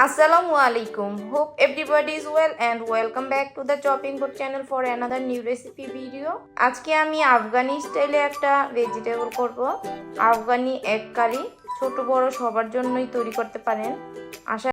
Assalamualaikum. Hope everybody is well and welcome back to the chopping board channel for another new recipe video. আজকে আমি আফগানি স্টাইলে একটা vegetable করব। Afghani egg কারি ছোট বড় সবার জন্যই তৈরি করতে পারেন। আশা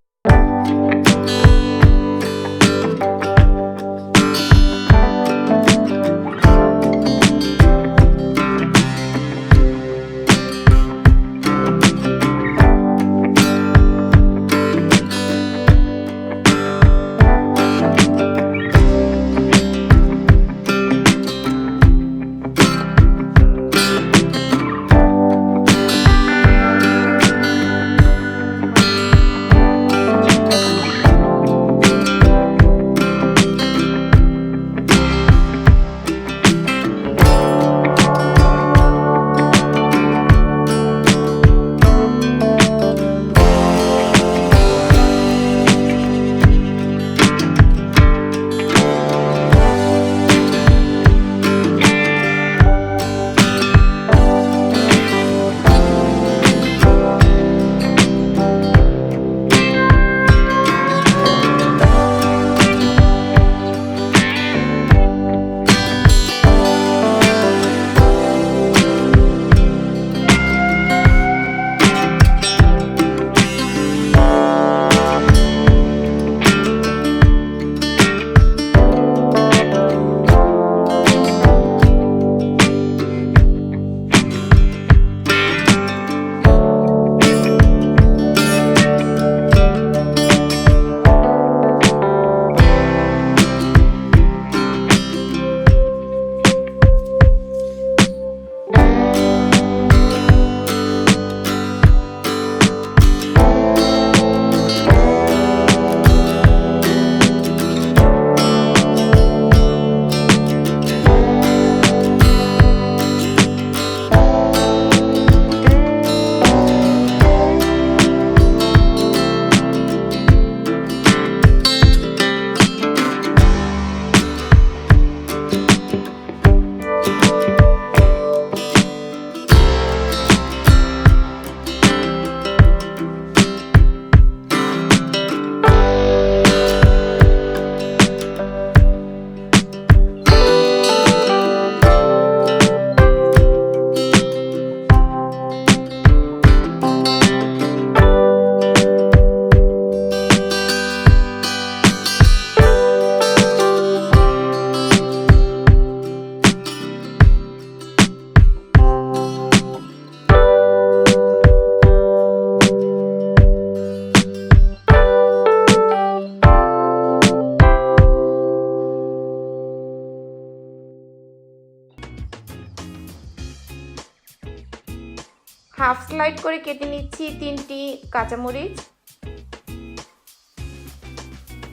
হাফ স্লাইড করে কেটে নিচ্ছি 3টি কাঁচামরিচ।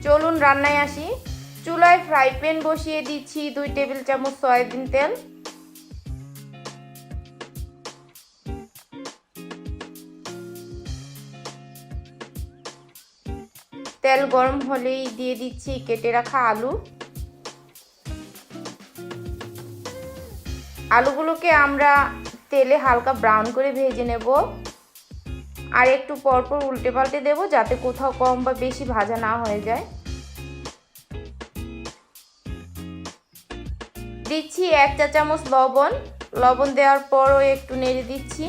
চলুন রান্নায় আসি। চুলায় ফ্রাই প্যান বসিয়ে দিচ্ছি 2 টেবিল চামচ সয়াবিন তেল। তেল গরম হলেই দিয়ে দিচ্ছি কেটে রাখা আলু। আলুগুলোকে আমরা তেলে হালকা ব্রাউন করে ভেজে নেব আর একটু পরপর উল্টে পাল্টে দেব যাতে কোথাও কম বা বেশি ভাজা না হয়ে যায়। দিচ্ছি 1 চা চামচ লবণ। লবণ দেওয়ার পরও একটু নেড়ে দিচ্ছি।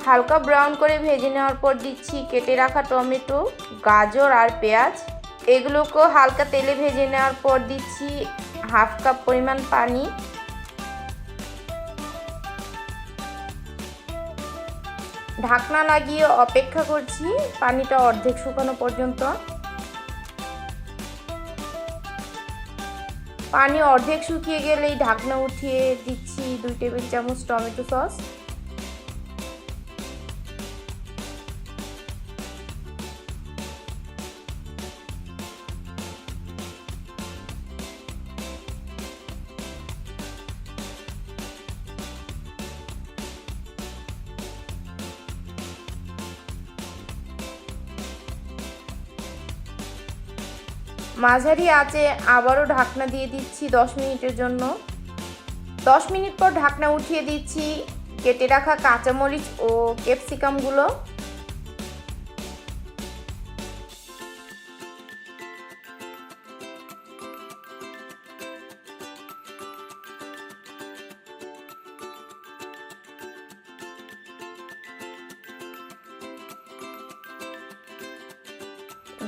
হালকা ব্রাউন করে ভেজে নেওয়ার পর দিচ্ছি কেটে রাখা টমেটো, গাজর আর পেঁয়াজ। এগুলোকেও হালকা তেলে ভেজে নেওয়ার পর দিচ্ছি হাফ কাপ পরিমাণ পানি। ঢাকনা লাগিয়ে অপেক্ষা করছি পানিটা অর্ধেক শুকানো পর্যন্ত। পানি অর্ধেক শুকিয়ে গেলেই ঢাকনা উঠিয়ে দিচ্ছি 2 টেবিল চামচ টমেটো সস। মাঝারি আঁচে আবারও ঢাকনা দিয়ে দিচ্ছি 10 মিনিটের জন্য। 10 মিনিট পর ঢাকনা উঠিয়ে দিচ্ছি কেটে রাখা কাঁচামরিচ ও ক্যাপসিকামগুলো।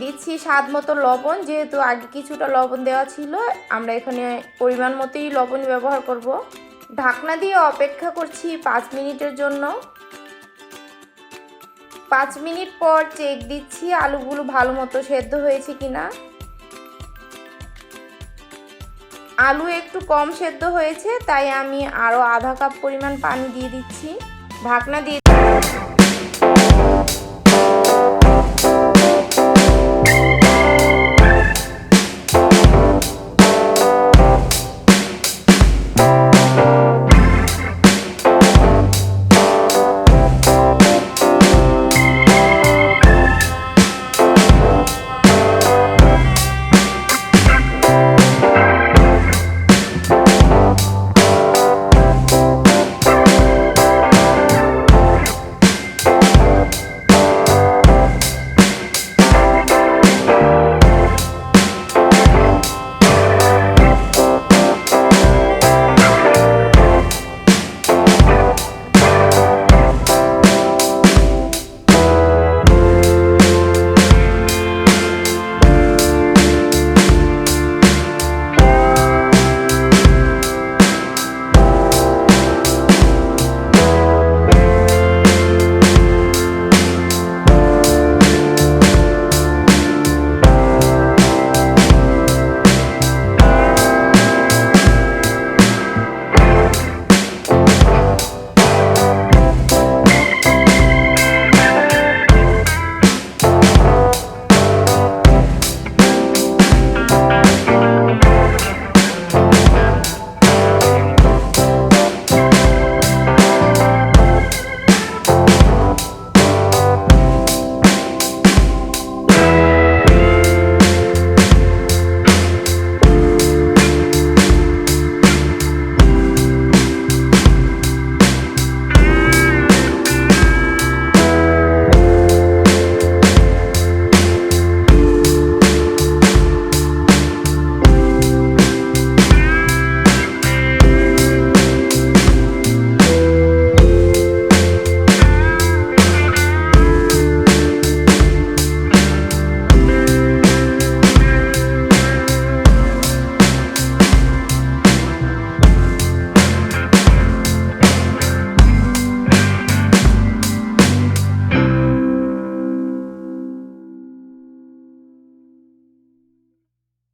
দিচ্ছি স্বাদ মতো লবণ, যেহেতু আগে কিছুটা লবণ দেওয়া ছিল, আমরা এখানে পরিমাণ মতোই লবণ ব্যবহার করব। ঢাকনা দিয়ে অপেক্ষা করছি 5 মিনিটের জন্য। 5 মিনিট পর চেক দিচ্ছি আলুগুলো ভালো মতো সেদ্ধ হয়েছে কিনা। আলু একটু কম সেদ্ধ হয়েছে, তাই আমি আরও আধা কাপ পরিমাণ পানি দিয়ে দিচ্ছি। ঢাকনা দিয়ে